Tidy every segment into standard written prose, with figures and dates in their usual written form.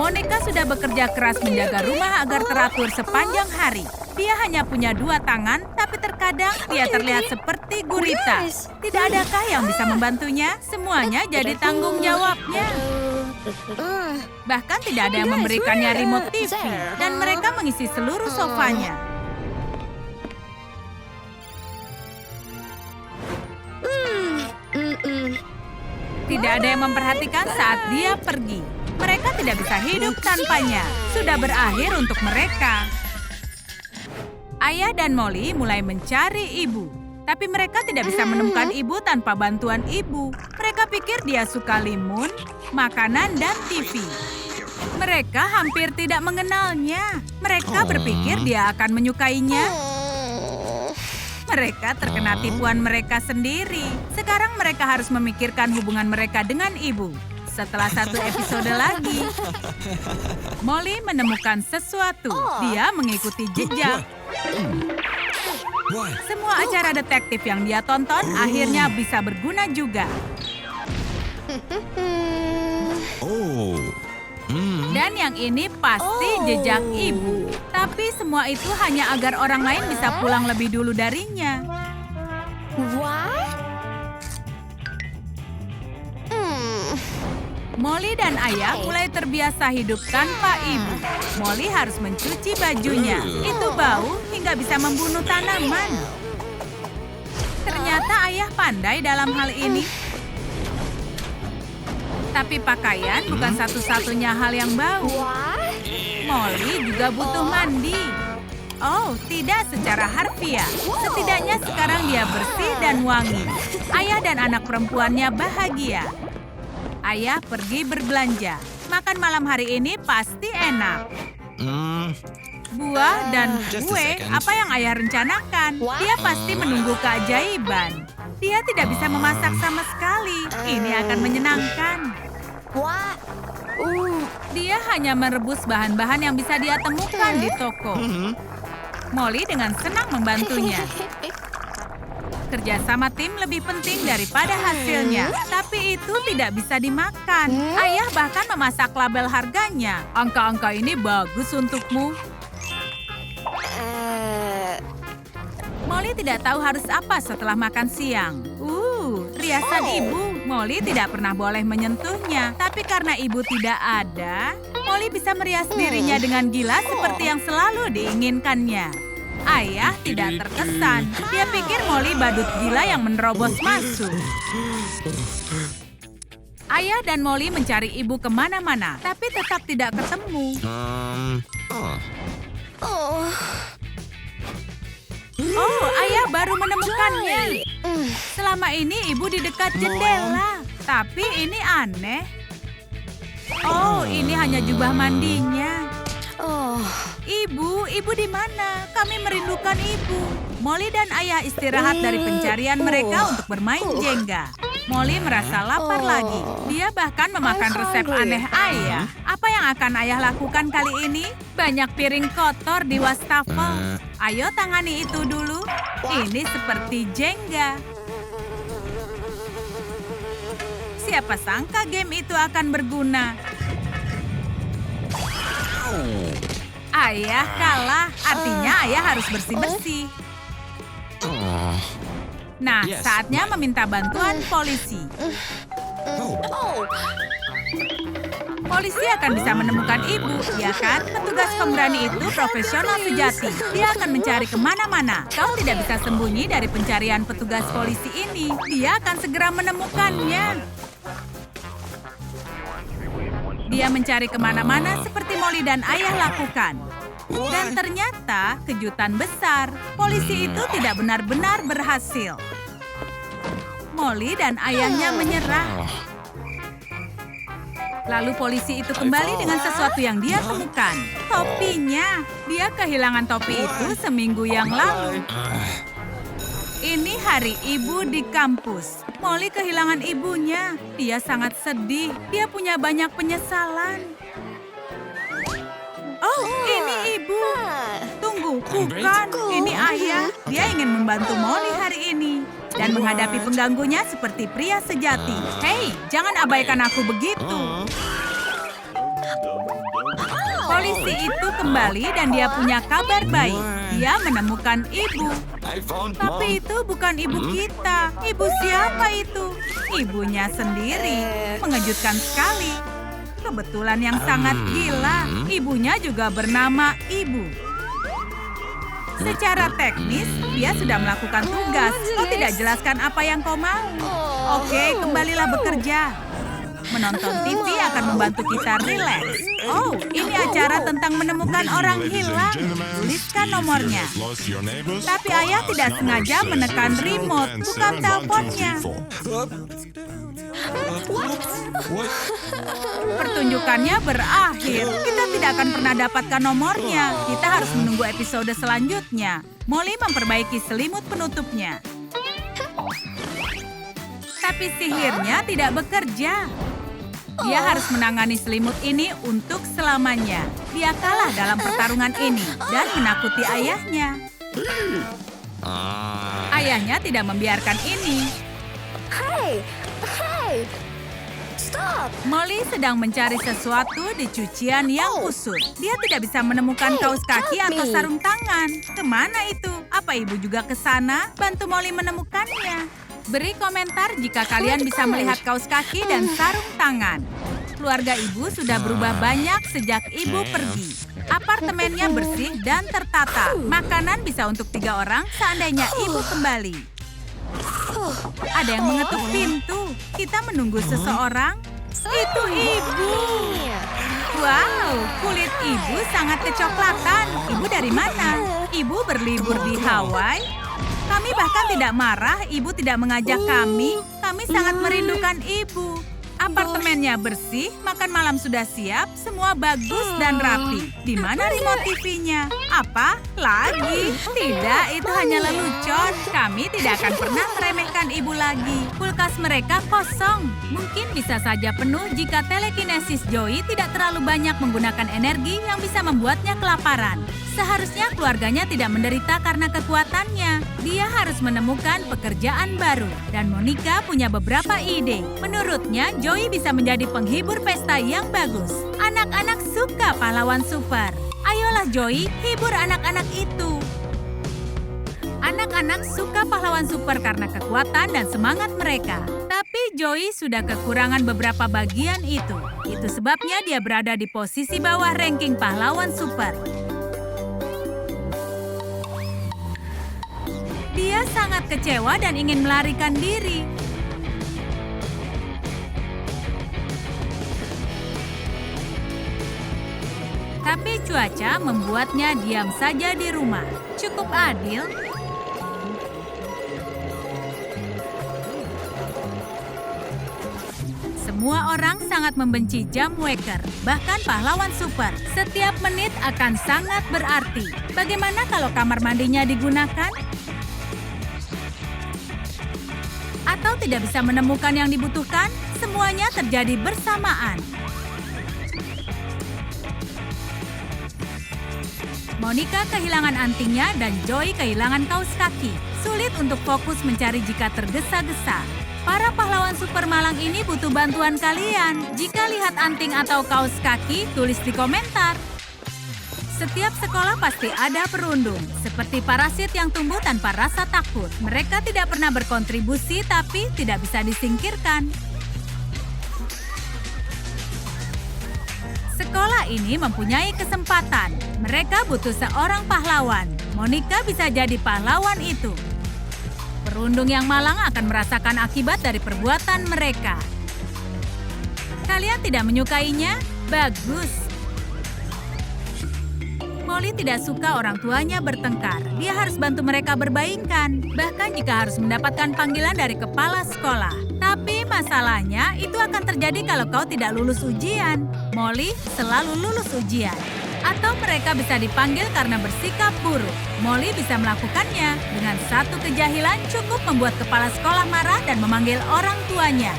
Monica sudah bekerja keras menjaga rumah agar teratur sepanjang hari. Dia hanya punya 2 tangan, tapi terkadang dia terlihat seperti gurita. Tidak adakah yang bisa membantunya? Semuanya jadi tanggung jawabnya. Bahkan tidak ada yang memberikannya remote TV, dan mereka mengisi seluruh sofanya. Tidak ada yang memperhatikan saat dia pergi. Mereka tidak bisa hidup tanpanya. Sudah berakhir untuk mereka. Ayah dan Molly mulai mencari ibu. Tapi mereka tidak bisa menemukan ibu tanpa bantuan ibu. Mereka pikir dia suka limun, makanan, dan TV. Mereka hampir tidak mengenalnya. Mereka berpikir dia akan menyukainya. Mereka terkena tipuan mereka sendiri. Sekarang mereka harus memikirkan hubungan mereka dengan ibu. Setelah 1 episode lagi, Molly menemukan sesuatu. Dia mengikuti jejak. Semua acara detektif yang dia tonton akhirnya bisa berguna juga. Dan yang ini pasti jejak ibu. Tapi semua itu hanya agar orang lain bisa pulang lebih dulu darinya. Molly dan ayah mulai terbiasa hidup tanpa ibu. Molly harus mencuci bajunya. Itu bau hingga bisa membunuh tanaman. Ternyata ayah pandai dalam hal ini. Tapi pakaian bukan satu-satunya hal yang bau. Molly juga butuh mandi. Oh, tidak secara harfiah. Setidaknya sekarang dia bersih dan wangi. Ayah dan anak perempuannya bahagia. Ayah pergi berbelanja. Makan malam hari ini pasti enak. Buah dan kue, apa yang ayah rencanakan? Dia pasti menunggu keajaiban. Dia tidak bisa memasak sama sekali. Ini akan menyenangkan. Dia hanya merebus bahan-bahan yang bisa dia temukan di toko. Molly dengan senang membantunya. Kerja sama tim lebih penting daripada hasilnya. Tapi itu tidak bisa dimakan. Ayah bahkan memasak label harganya. Angka-angka ini bagus untukmu. Molly tidak tahu harus apa setelah makan siang. Riasan ibu. Molly tidak pernah boleh menyentuhnya. Tapi karena ibu tidak ada, Molly bisa merias dirinya dengan gila seperti yang selalu diinginkannya. Ayah tidak terkesan. Dia pikir Molly badut gila yang menerobos masuk. Ayah dan Molly mencari ibu kemana-mana, tapi tetap tidak ketemu. Oh, ayah baru menemukannya. Selama ini ibu di dekat jendela. Tapi ini aneh. Oh, ini hanya jubah mandinya. Ibu di mana? Kami merindukan ibu. Molly dan ayah istirahat dari pencarian mereka untuk bermain Jenga. Molly merasa lapar lagi. Dia bahkan memakan resep aneh ayah. Apa yang akan ayah lakukan kali ini? Banyak piring kotor di wastafel. Ayo tangani itu dulu. Ini seperti Jenga. Siapa sangka game itu akan berguna? Ayah kalah, artinya ayah harus bersih-bersih. Nah, saatnya meminta bantuan polisi. Polisi akan bisa menemukan ibu, ya kan? Petugas pemberani itu profesional sejati. Dia akan mencari kemana-mana. Kau tidak bisa sembunyi dari pencarian petugas polisi ini. Dia akan segera menemukannya. Dia mencari kemana-mana seperti Molly dan ayah lakukan. Dan ternyata kejutan besar, polisi itu tidak benar-benar berhasil. Molly dan ayahnya menyerah. Lalu polisi itu kembali dengan sesuatu yang dia temukan. Topinya. Dia kehilangan topi itu seminggu yang lalu. Ini hari ibu di kampus. Molly kehilangan ibunya. Dia sangat sedih. Dia punya banyak penyesalan. Oh, ini ibu. Tunggu, bukan. Ini ayah. Dia ingin membantu Molly hari ini. Dan menghadapi pengganggunya seperti pria sejati. Hei, jangan abaikan aku begitu. Polisi itu kembali dan dia punya kabar baik. Dia menemukan ibu. Tapi itu bukan ibu kita. Ibu siapa itu? Ibunya sendiri. Mengejutkan sekali. Kebetulan yang sangat gila. Ibunya juga bernama Ibu. Secara teknis, dia sudah melakukan tugas. Kau tidak jelaskan apa yang kau mau. Oke, kembalilah bekerja. Menonton TV akan membantu kita rileks. Oh, ini acara tentang menemukan orang hilang. Tuliskan nomornya. Tapi ayah tidak sengaja menekan remote, bukan teleponnya. Pertunjukannya berakhir. Kita tidak akan pernah dapatkan nomornya. Kita harus menunggu episode selanjutnya. Molly memperbaiki selimut penutupnya. Tapi sihirnya tidak bekerja. Dia harus menangani selimut ini untuk selamanya. Dia kalah dalam pertarungan ini dan menakuti ayahnya. Ayahnya tidak membiarkan ini. Stop! Molly sedang mencari sesuatu di cucian yang kusut. Dia tidak bisa menemukan kaos kaki atau sarung tangan. Kemana itu? Apa ibu juga ke sana? Bantu Molly menemukannya. Beri komentar jika kalian bisa melihat kaos kaki dan sarung tangan. Keluarga ibu sudah berubah banyak sejak ibu pergi. Apartemennya bersih dan tertata. Makanan bisa untuk 3 orang seandainya ibu kembali. Ada yang mengetuk pintu. Kita menunggu seseorang. Itu ibu. Wow, kulit ibu sangat kecoklatan. Ibu dari mana? Ibu berlibur di Hawaii? Kami bahkan tidak marah, ibu tidak mengajak kami. Kami sangat merindukan ibu. Apartemennya bersih, makan malam sudah siap, semua bagus dan rapi. Di mana remote TV-nya? Apa? Lagi? Tidak, itu hanya lelucon. Kami tidak akan pernah meremehkan ibu lagi. Kulkas mereka kosong. Mungkin bisa saja penuh jika telekinesis Joey tidak terlalu banyak menggunakan energi yang bisa membuatnya kelaparan. Seharusnya keluarganya tidak menderita karena kekuatannya. Dia harus menemukan pekerjaan baru. Dan Monica punya beberapa ide. Menurutnya, Joey bisa menjadi penghibur pesta yang bagus. Anak-anak suka pahlawan super. Ayolah Joey, hibur anak-anak itu. Anak-anak suka pahlawan super karena kekuatan dan semangat mereka. Tapi Joey sudah kekurangan beberapa bagian itu. Itu sebabnya dia berada di posisi bawah ranking pahlawan super. Dia sangat kecewa dan ingin melarikan diri. Tapi cuaca membuatnya diam saja di rumah. Cukup adil. Semua orang sangat membenci jam waker, bahkan pahlawan super. Setiap menit akan sangat berarti. Bagaimana kalau kamar mandinya digunakan? Atau tidak bisa menemukan yang dibutuhkan? Semuanya terjadi bersamaan. Monica kehilangan antingnya dan Joey kehilangan kaos kaki. Sulit untuk fokus mencari jika tergesa-gesa. Para pahlawan super malang ini butuh bantuan kalian. Jika lihat anting atau kaos kaki, tulis di komentar. Setiap sekolah pasti ada perundung, seperti parasit yang tumbuh tanpa rasa takut. Mereka tidak pernah berkontribusi tapi tidak bisa disingkirkan. Sekolah ini mempunyai kesempatan. Mereka butuh seorang pahlawan. Monica bisa jadi pahlawan itu. Perundung yang malang akan merasakan akibat dari perbuatan mereka. Kalian tidak menyukainya? Bagus. Molly tidak suka orang tuanya bertengkar. Dia harus bantu mereka berbaikan, bahkan jika harus mendapatkan panggilan dari kepala sekolah. Tapi masalahnya itu akan terjadi kalau kau tidak lulus ujian. Molly selalu lulus ujian. Atau mereka bisa dipanggil karena bersikap buruk. Molly bisa melakukannya. Dengan satu kejahilan cukup membuat kepala sekolah marah dan memanggil orang tuanya.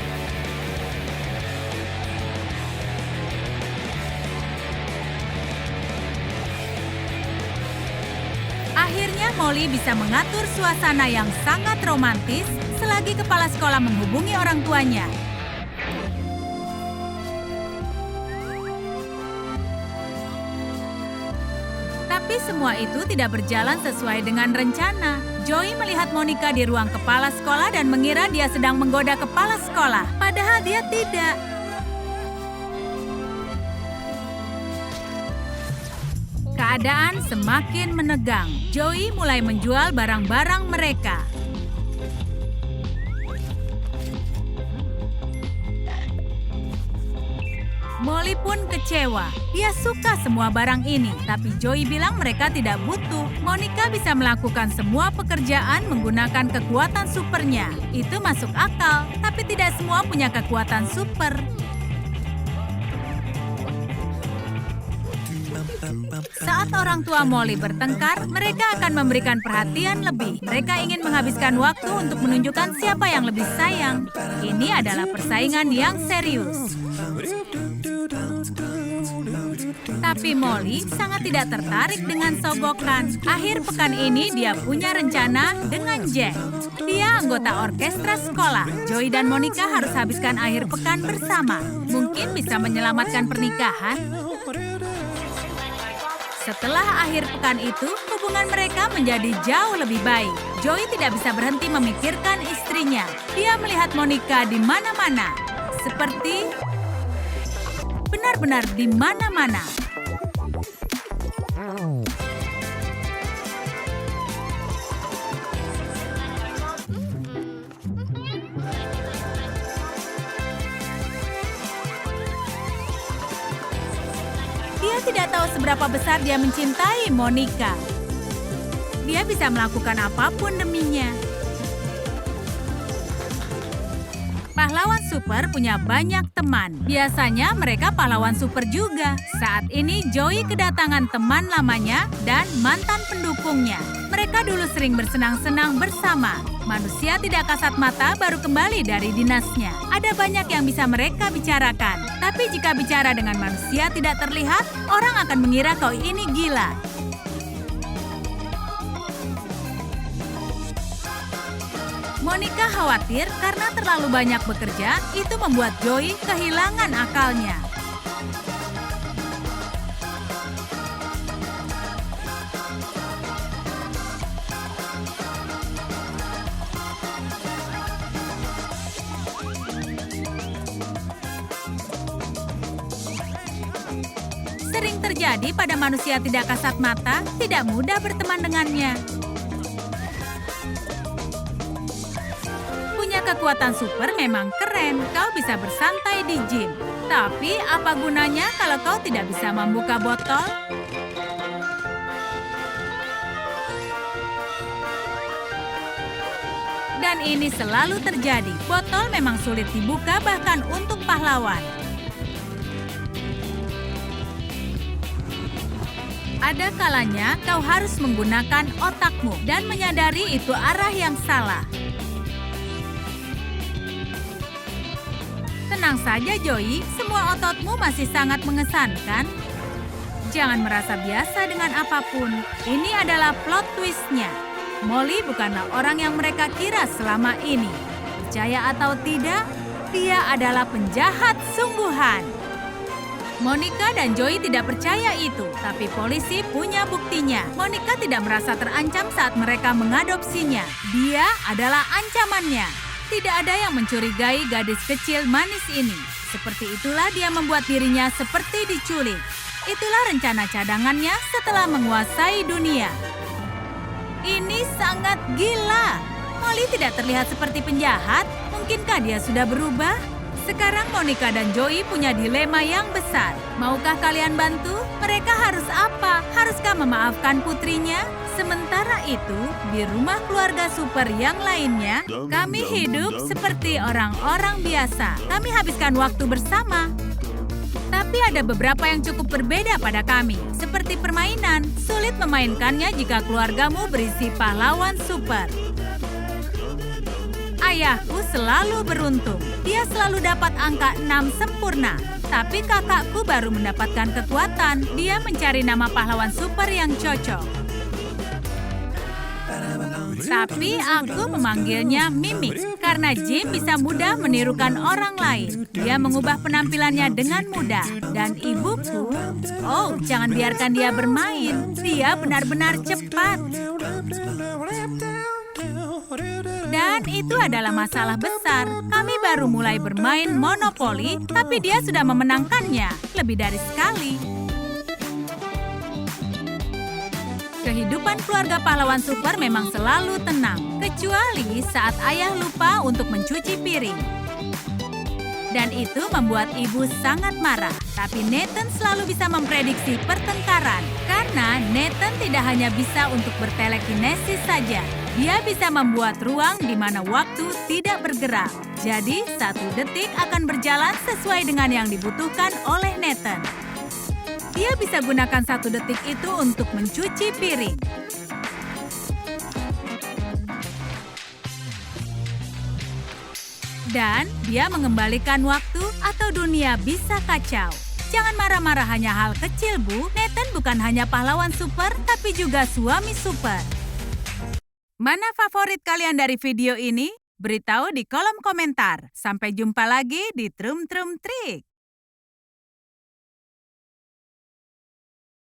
Akhirnya Molly bisa mengatur suasana yang sangat romantis selagi kepala sekolah menghubungi orang tuanya. Tapi semua itu tidak berjalan sesuai dengan rencana. Joey melihat Monica di ruang kepala sekolah dan mengira dia sedang menggoda kepala sekolah. Padahal dia tidak. Keadaan semakin menegang. Joey mulai menjual barang-barang mereka. Molly pun kecewa. Dia suka semua barang ini, tapi Joey bilang mereka tidak butuh. Monica bisa melakukan semua pekerjaan menggunakan kekuatan supernya. Itu masuk akal, tapi tidak semua punya kekuatan super. Saat orang tua Molly bertengkar, mereka akan memberikan perhatian lebih. Mereka ingin menghabiskan waktu untuk menunjukkan siapa yang lebih sayang. Ini adalah persaingan yang serius. Tapi Molly sangat tidak tertarik dengan sogokan. Akhir pekan ini dia punya rencana dengan Jack. Dia anggota orkestra sekolah. Joey dan Monica harus habiskan akhir pekan bersama. Mungkin bisa menyelamatkan pernikahan. Setelah akhir pekan itu, hubungan mereka menjadi jauh lebih baik. Joey tidak bisa berhenti memikirkan istrinya. Dia melihat Monica di mana-mana. Seperti benar-benar di mana-mana. Dia tidak tahu seberapa besar dia mencintai Monica. Dia bisa melakukan apapun deminya. Pahlawan super punya banyak teman. Biasanya mereka pahlawan super juga. Saat ini Joey kedatangan teman lamanya dan mantan pendukungnya. Mereka dulu sering bersenang-senang bersama. Manusia tidak kasat mata baru kembali dari dinasnya. Ada banyak yang bisa mereka bicarakan. Tapi jika bicara dengan manusia tidak terlihat, orang akan mengira kau ini gila. Monica khawatir karena terlalu banyak bekerja, itu membuat Joey kehilangan akalnya. Sering terjadi pada manusia tidak kasat mata, tidak mudah berteman dengannya. Kekuatan super memang keren, kau bisa bersantai di gym. Tapi apa gunanya kalau kau tidak bisa membuka botol? Dan ini selalu terjadi. Botol memang sulit dibuka bahkan untuk pahlawan. Ada kalanya kau harus menggunakan otakmu dan menyadari itu arah yang salah. Tenang saja Joey, semua ototmu masih sangat mengesankan. Jangan merasa biasa dengan apapun. Ini adalah plot twist-nya. Molly bukanlah orang yang mereka kira selama ini. Percaya atau tidak, dia adalah penjahat sungguhan. Monica dan Joey tidak percaya itu, tapi polisi punya buktinya. Monica tidak merasa terancam saat mereka mengadopsinya. Dia adalah ancamannya. Tidak ada yang mencurigai gadis kecil manis ini. Seperti itulah dia membuat dirinya seperti diculik. Itulah rencana cadangannya setelah menguasai dunia. Ini sangat gila. Molly tidak terlihat seperti penjahat. Mungkinkah dia sudah berubah? Sekarang Monica dan Joey punya dilema yang besar. Maukah kalian bantu? Mereka harus apa? Haruskah memaafkan putrinya? Sementara itu, di rumah keluarga super yang lainnya, kami hidup seperti orang-orang biasa. Kami habiskan waktu bersama. Tapi ada beberapa yang cukup berbeda pada kami, seperti permainan. Sulit memainkannya jika keluargamu berisi pahlawan super. Ayahku selalu beruntung. Dia selalu dapat angka 6 sempurna. Tapi kakakku baru mendapatkan kekuatan. Dia mencari nama pahlawan super yang cocok. Tapi aku memanggilnya Mimik Karena Jim bisa mudah menirukan orang lain. Dia mengubah penampilannya dengan mudah. Dan ibuku, oh jangan biarkan dia bermain. Dia benar-benar cepat. Dan itu adalah masalah besar. Kami baru mulai bermain monopoli, tapi dia sudah memenangkannya lebih dari sekali. Kehidupan keluarga pahlawan super memang selalu tenang, kecuali saat ayah lupa untuk mencuci piring. Dan itu membuat ibu sangat marah. Tapi Nathan selalu bisa memprediksi pertengkaran. Karena Nathan tidak hanya bisa untuk bertelekinesis saja. Dia bisa membuat ruang di mana waktu tidak bergerak. Jadi, 1 detik akan berjalan sesuai dengan yang dibutuhkan oleh Nathan. Dia bisa gunakan 1 detik itu untuk mencuci piring. Dan dia mengembalikan waktu atau dunia bisa kacau. Jangan marah-marah hanya hal kecil, Bu. Nathan bukan hanya pahlawan super, tapi juga suami super. Mana favorit kalian dari video ini? Beritahu di kolom komentar. Sampai jumpa lagi di Trum Trum Trik.